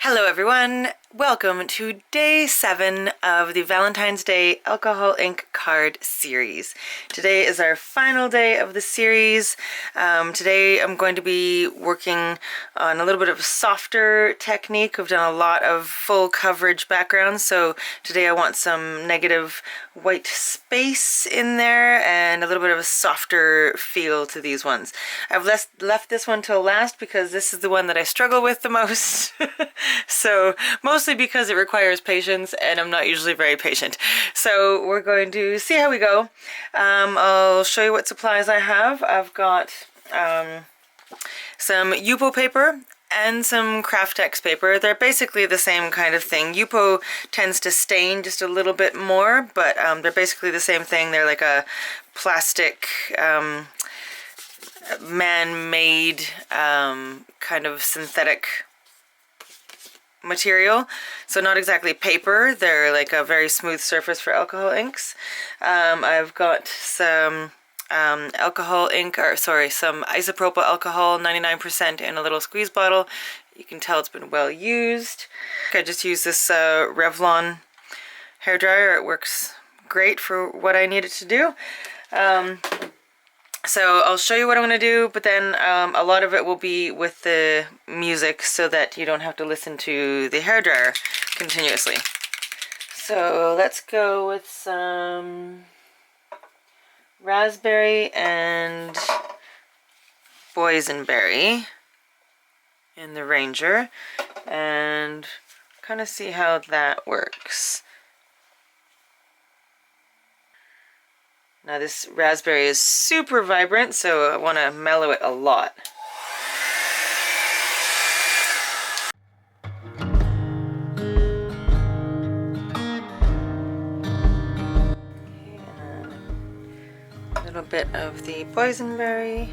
Hello everyone, welcome to day 7 of the Valentine's Day Alcohol Ink card series. Today is our final day of the series. Today I'm going to be working on a little bit of a softer technique. We've done a lot of full coverage backgrounds, so today I want some negative white space in there and a little bit of a softer feel to these ones. I've left this one till last because this is the one that I struggle with the most. So mostly because it requires patience and I'm not usually very patient. So we're going to see how we go. I'll show you what supplies I have. I've got some Yupo paper and some Craftex paper. They're basically the same kind of thing. Yupo tends to stain just a little bit more, but they're basically the same thing. They're like a plastic man-made kind of synthetic material, so not exactly paper. They're like a very smooth surface for alcohol inks. I've got some alcohol ink, or sorry, some isopropyl alcohol, 99% in a little squeeze bottle. You can tell it's been well used. I just use this Revlon hairdryer. It works great for what I need it to do. So I'll show you what I'm going to do, but then a lot of it will be with the music so that you don't have to listen to the hairdryer continuously. So let's go with some raspberry and boysenberry in the Ranger and kind of see how that works. Now this raspberry is super vibrant, so I want to mellow it a lot. Okay, a little bit of the boysenberry.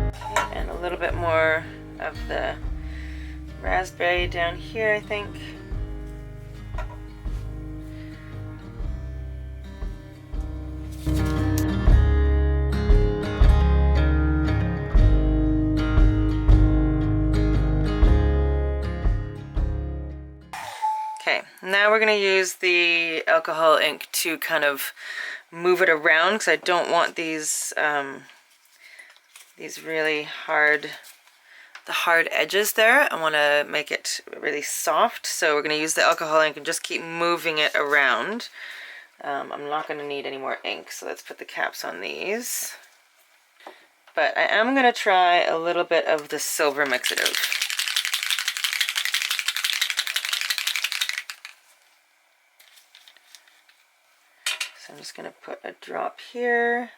Okay, and a little bit more of the raspberry down here, I think. Okay, now we're going to use the alcohol ink to kind of move it around because I don't want these really hard edges there. I want to make it really soft, so we're going to use the alcohol ink and just keep moving it around. I'm not going to need any more ink, so let's put the caps on these. But I am going to try a little bit of the silver mixative. So I'm just going to put a drop here.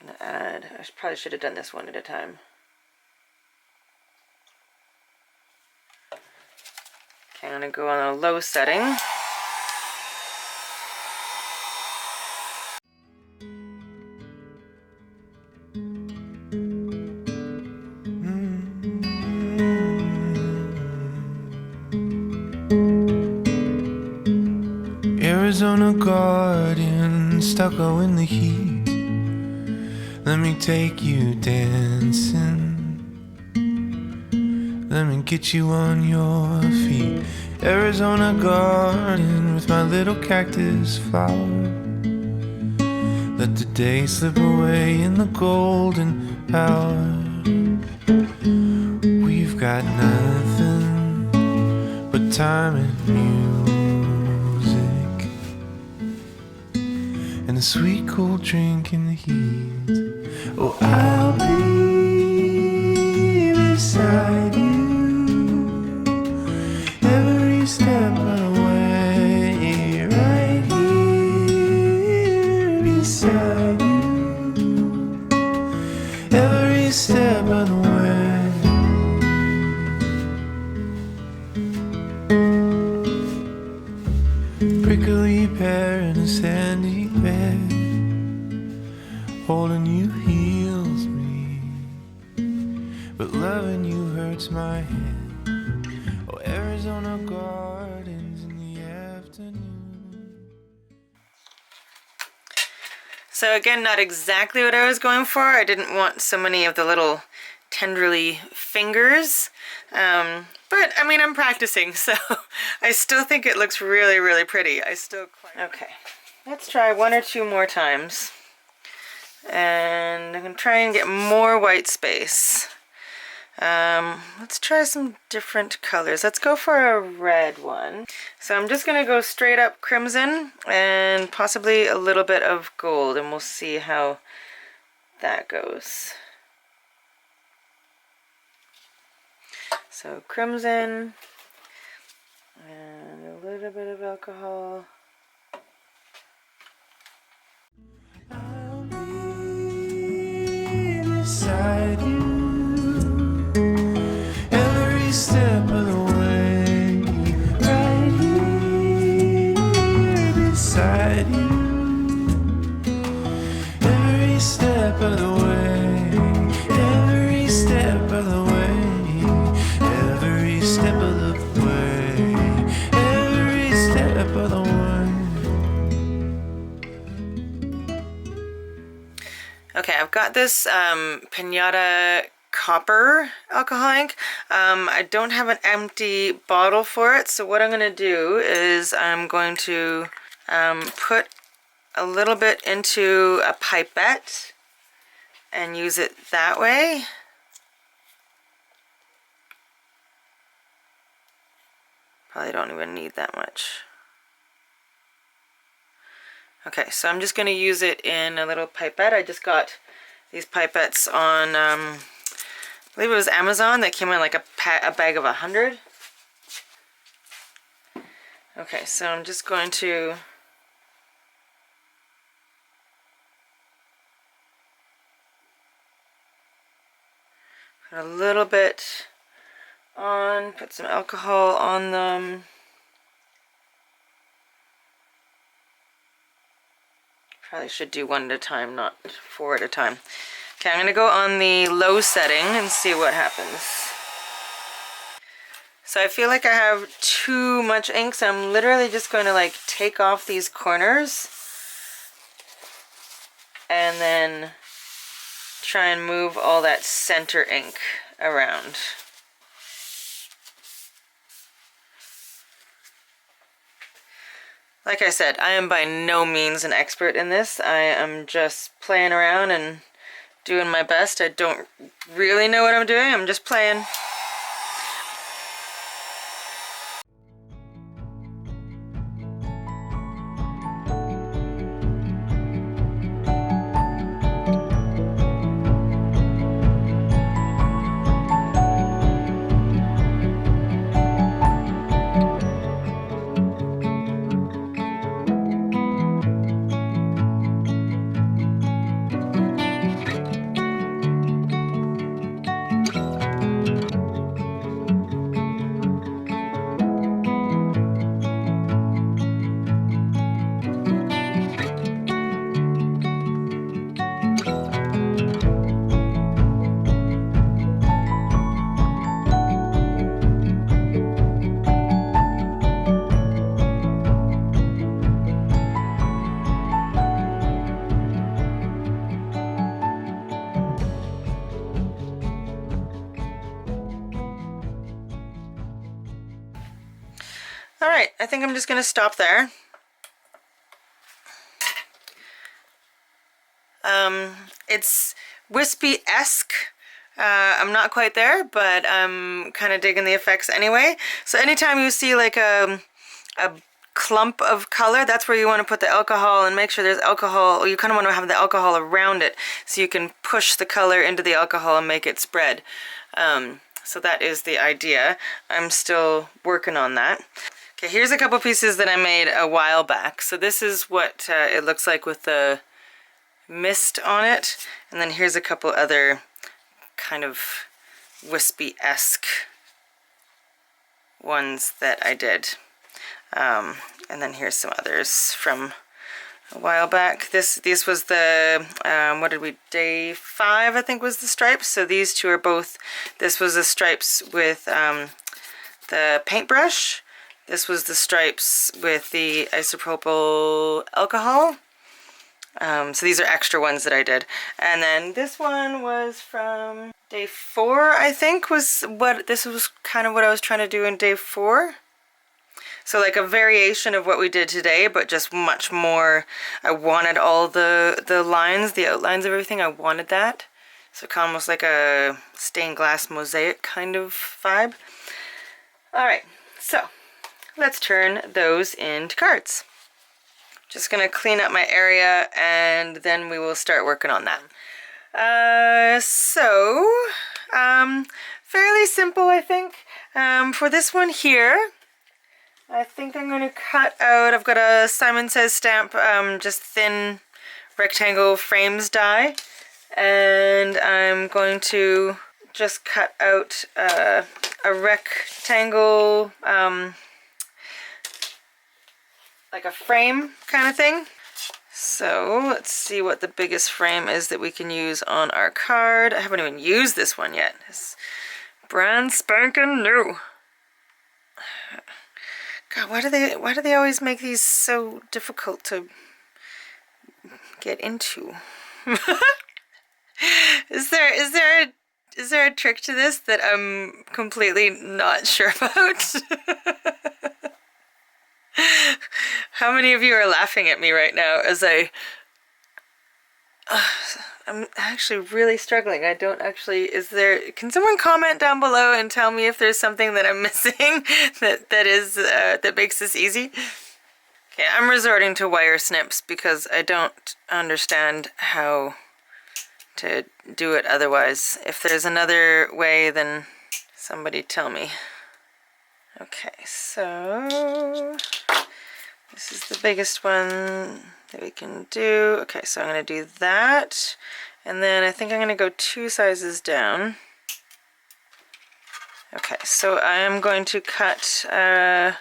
I'm going to add, I probably should have done this one at a time. Okay, I'm going to go on a low setting. Arizona garden, stucco in the heat. Let me take you dancing. Let me get you on your feet. Arizona garden with my little cactus flower. Let the day slip away in the golden hour. We've got nothing but time and music and a sweet cold drink in the heat. Oh, I'll be beside you every step of the way, right here beside you every step of the way. Prickly pear in a sandy bed, holding you heals me, but loving you hurts my head. or Arizona gardens in the afternoon. So again, not exactly what I was going for. I didn't want so many of the little tenderly fingers. But I mean, I'm practicing, so I still think it looks really, really pretty. Okay, let's try 1 or 2 more times. And I'm gonna try and get more white space. Let's try some different colors. Let's go for a red one. So I'm just gonna go straight up crimson and possibly a little bit of gold, and we'll see how that goes. So crimson and a little bit of alcohol. I'll be beside you every step of the way, right here beside you every step of the way, every step of the way, every step of the way, every step of the way. Okay, I've got this Pinata Copper alcohol ink. I don't have an empty bottle for it, so what I'm going to do is I'm going to put a little bit into a pipette and use it that way. Probably don't even need that much. Okay, so I'm just going to use it in a little pipette. I just got these pipettes on, I believe it was Amazon. They came in like a bag of 100. Okay, so I'm just going to put a little bit on, put some alcohol on them. Probably should do 1 at a time, not 4 at a time. Okay, I'm going to go on the low setting and see what happens. So I feel like I have too much ink, so I'm literally just going to like take off these corners and then try and move all that center ink around. Like I said, I am by no means an expert in this. I am just playing around and doing my best. I don't really know what I'm doing. I'm just playing. Alright, I think I'm just going to stop there. It's wispy-esque. I'm not quite there, but I'm kind of digging the effects anyway. So anytime you see like a clump of color, that's where you want to put the alcohol and make sure there's alcohol. You kind of want to have the alcohol around it so you can push the color into the alcohol and make it spread. So that is the idea. I'm still working on that. Okay, here's a couple pieces that I made a while back. So this is what it looks like with the mist on it. And then here's a couple other kind of wispy-esque ones that I did. And then here's some others from a while back. This was the, what did we, day 5 I think was the stripes. So these two are both, this was the stripes with the paintbrush. This was the stripes with the isopropyl alcohol. So these are extra ones that I did. And then this one was from day 4, I think, this was kind of what I was trying to do in day 4. So like a variation of what we did today, but just much more. I wanted all the lines, the outlines of everything, I wanted that. So kind of almost like a stained glass mosaic kind of vibe. Alright, so let's turn those into cards. Just gonna clean up my area and then we will start working on that. Fairly simple, I think. For this one here, I think I'm going to cut out, I've got a Simon Says stamp, just thin rectangle frames die, and I'm going to just cut out a rectangle, like a frame kind of thing. So let's see what the biggest frame is that we can use on our card. I haven't even used this one yet. It's brand spanking new. God, why do they always make these so difficult to get into? Is there a trick to this that I'm completely not sure about? How many of you are laughing at me right now as I'm actually really struggling. I don't actually, can someone comment down below and tell me if there's something that I'm missing that makes this easy? Okay, I'm resorting to wire snips because I don't understand how to do it otherwise. If there's another way, then somebody tell me. Okay, so this is the biggest one that we can do. Okay, so I'm going to do that, and then I think I'm going to go 2 sizes down. Okay, so I am going to cut a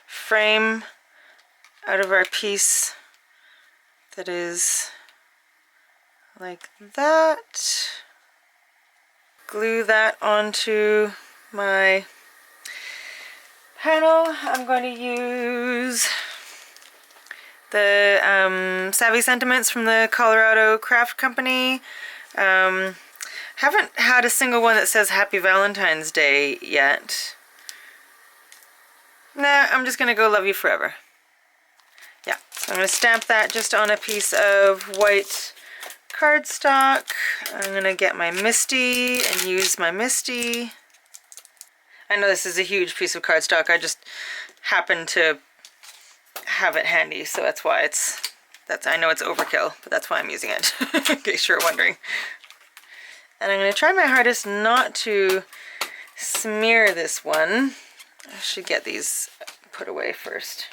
frame out of our piece that is like that. Glue that onto my panel. I'm going to use the Savvy Sentiments from the Colorado Craft Company. Haven't had a single one that says Happy Valentine's Day yet. Nah, I'm just gonna go Love You Forever. Yeah, so I'm gonna stamp that just on a piece of white cardstock. I'm gonna get my Misty and use my Misty. I know this is a huge piece of cardstock. I just happen to have it handy, so that's why I know it's overkill, but that's why I'm using it, in case you're wondering. And I'm going to try my hardest not to smear this one. I should get these put away first.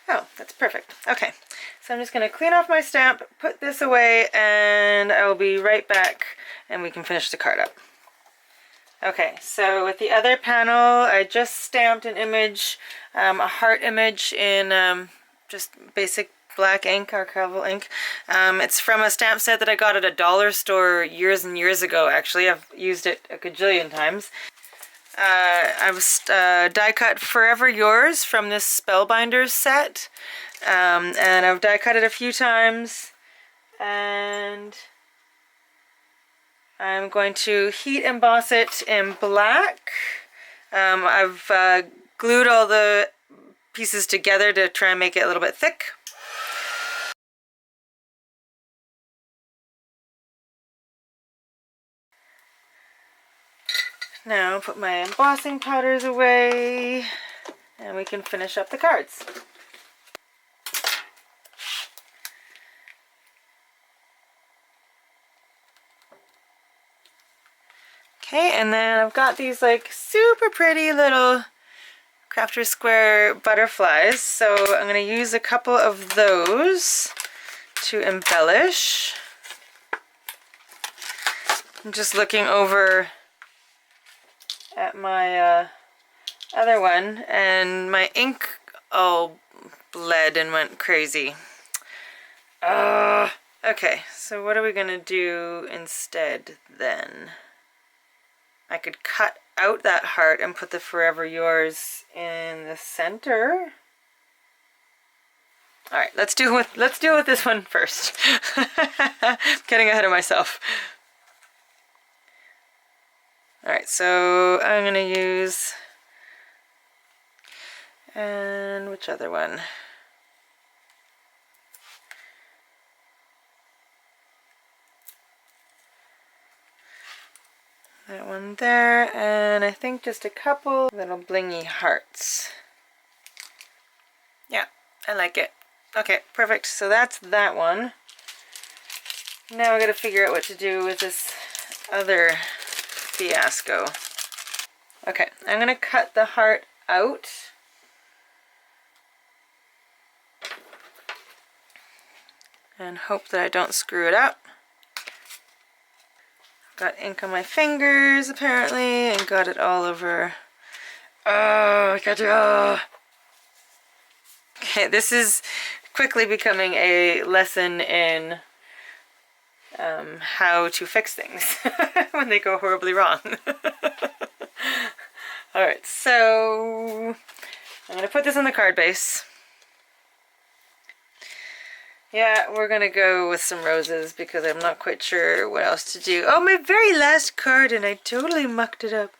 Oh, that's perfect. Okay, so I'm just going to clean off my stamp, put this away, and I will be right back and we can finish the card up. Okay, so with the other panel, I just stamped an image, a heart image in just basic black ink, archival ink. It's from a stamp set that I got at a dollar store years and years ago, actually. I've used it a gajillion times. I was die cut Forever Yours from this Spellbinders set, and I've die cut it a few times, and I'm going to heat emboss it in black. I've glued all the pieces together to try and make it a little bit thick. Now put my embossing powders away and we can finish up the cards. Okay, and then I've got these like super pretty little Crafter Square butterflies, so I'm going to use a couple of those to embellish. I'm just looking over at my other one, and my ink all bled and went crazy. Okay, so what are we gonna do instead then? I could cut out that heart and put the Forever Yours in the center. All right, let's deal with this one first. Getting ahead of myself. All right, so I'm gonna use, and which other one? That one there, and I think just a couple little blingy hearts. Yeah, I like it. Okay, perfect. So that's that one. Now I gotta figure out what to do with this other fiasco. Okay, I'm gonna cut the heart out. And hope that I don't screw it up. Got ink on my fingers apparently and got it all over. Oh, gotcha. Okay, this is quickly becoming a lesson in how to fix things when they go horribly wrong. Alright, so I'm going to put this on the card base. Yeah, we're going to go with some roses because I'm not quite sure what else to do. Oh, my very last card and I totally mucked it up.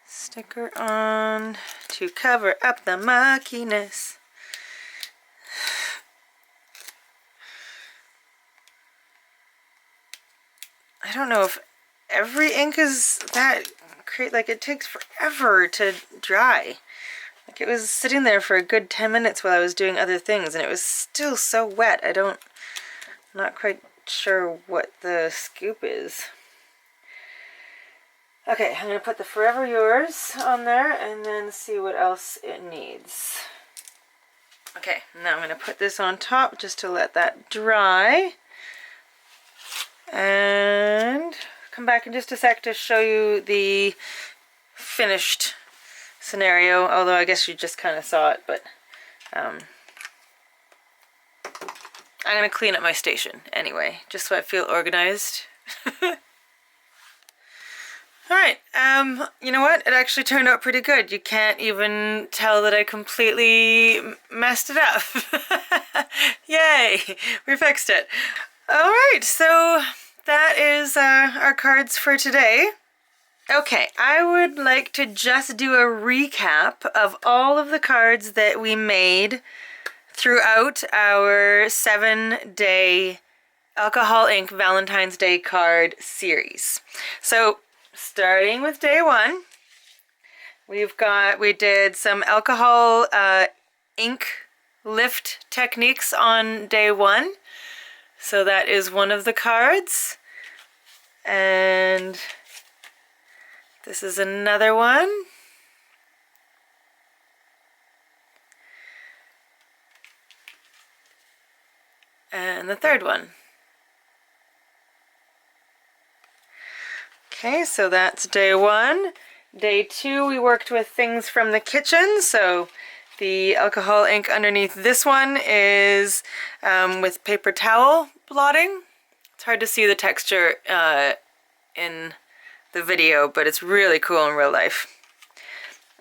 Sticker on to cover up the muckiness. I don't know if every ink is that great. Like, it takes forever to dry. Like, it was sitting there for a good 10 minutes while I was doing other things and it was still so wet. I'm not quite sure what the scoop is. Okay, I'm going to put the Forever Yours on there and then see what else it needs. Okay, now I'm going to put this on top just to let that dry. And come back in just a sec to show you the finished scenario, although I guess you just kind of saw it, but I'm going to clean up my station anyway, just so I feel organized. Alright, you know what? It actually turned out pretty good. You can't even tell that I completely messed it up. Yay! We fixed it. Alright, so that is our cards for today. Okay, I would like to just do a recap of all of the cards that we made throughout our 7-day Alcohol Ink Valentine's Day card series. So, starting with day 1, we did some alcohol ink lift techniques on day 1. So that is one of the cards. And this is another one. And the third one. Okay, so that's day 1. Day 2, we worked with things from the kitchen. So the alcohol ink underneath this one is with paper towel blotting. It's hard to see the texture in the video, but it's really cool in real life.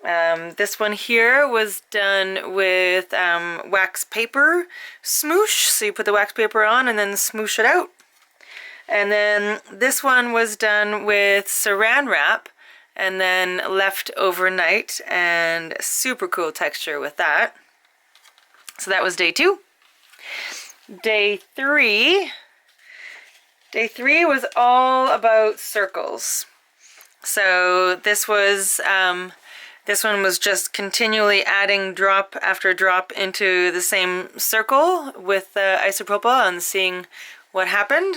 This one here was done with wax paper smoosh. So you put the wax paper on and then smoosh it out. And then this one was done with saran wrap and then left overnight, and super cool texture with that. So that was day 2. Day 3 was all about circles. So this one was just continually adding drop after drop into the same circle with the isopropyl and seeing what happened.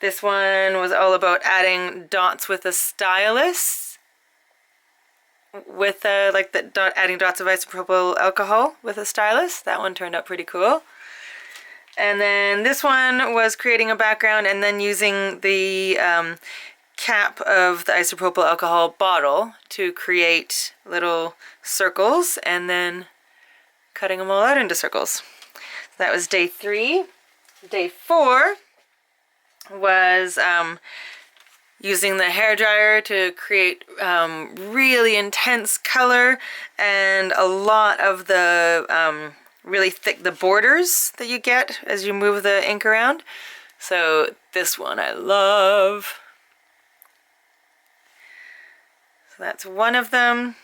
This one was all about adding dots with a stylus, with adding dots of isopropyl alcohol with a stylus. That one turned out pretty cool. And then this one was creating a background and then using the cap of the isopropyl alcohol bottle to create little circles and then cutting them all out into circles. That was day 3. Day 4 was using the hairdryer to create really intense color and a lot of the really thick the borders that you get as you move the ink around. So this one I love. So that's one of them.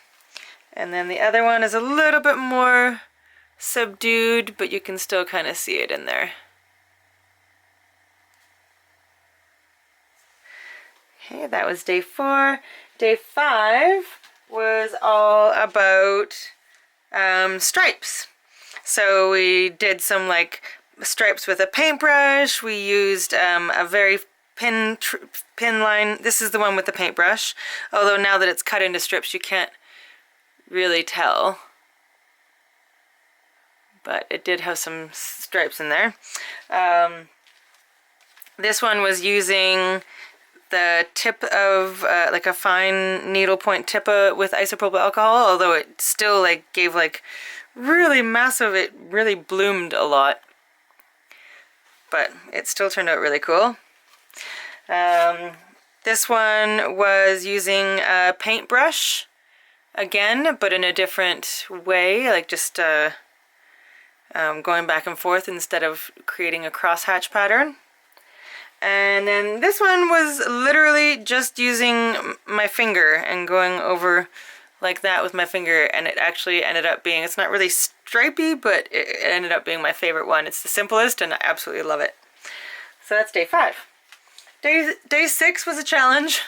And then the other one is a little bit more subdued, but you can still kind of see it in there. Okay, that was day 4. Day 5 was all about stripes. So we did some like stripes with a paintbrush. We used a very pin line. This is the one with the paintbrush. Although now that it's cut into strips, you can't really tell. But it did have some stripes in there. This one was using the tip of like a fine needlepoint tip with isopropyl alcohol, although it still like gave like really massive, it really bloomed a lot, but it still turned out really cool. This one was using a paintbrush again, but in a different way, like just going back and forth instead of creating a crosshatch pattern. And then this one was literally just using my finger and going over like that with my finger, and it actually ended up being, it's not really stripy, but it ended up being my favorite one. It's the simplest and I absolutely love it. So that's day 5. Day 6 was a challenge.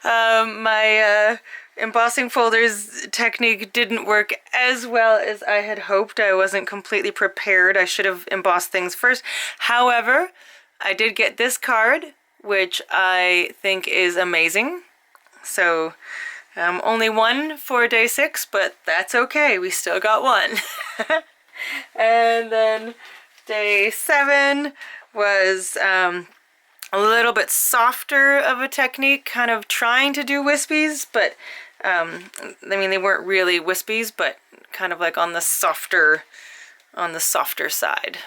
My embossing folders technique didn't work as well as I had hoped. I wasn't completely prepared. I should have embossed things first. However, I did get this card, which I think is amazing. So only one for day 6, but that's okay. We still got one. And then day 7 was a little bit softer of a technique, kind of trying to do wispies, but I mean, they weren't really wispies, but kind of like on the softer side.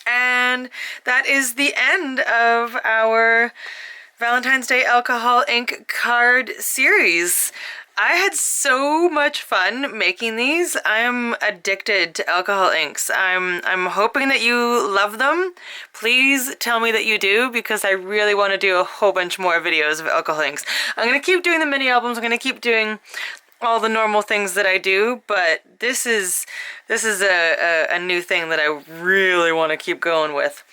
And that is the end of our Valentine's Day Alcohol Ink card series. I had so much fun making these. I am addicted to alcohol inks. I'm hoping that you love them. Please tell me that you do, because I really want to do a whole bunch more videos of alcohol inks. I'm going to keep doing the mini albums. I'm going to keep doing all the normal things that I do, but this is a new thing that I really want to keep going with.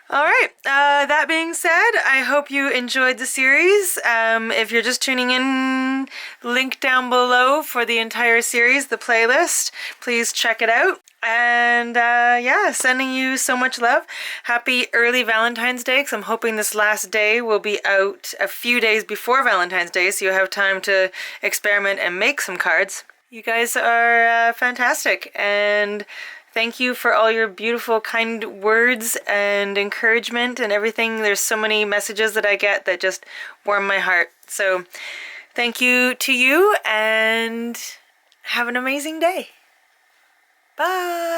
Alright, that being said, I hope you enjoyed the series. If you're just tuning in, link down below for the entire series, the playlist. Please check it out. And yeah, sending you so much love. Happy early Valentine's Day, because I'm hoping this last day will be out a few days before Valentine's Day, so you have time to experiment and make some cards. You guys are fantastic, and thank you for all your beautiful, kind words and encouragement and everything. There's so many messages that I get that just warm my heart. So thank you to you, and have an amazing day. Bye.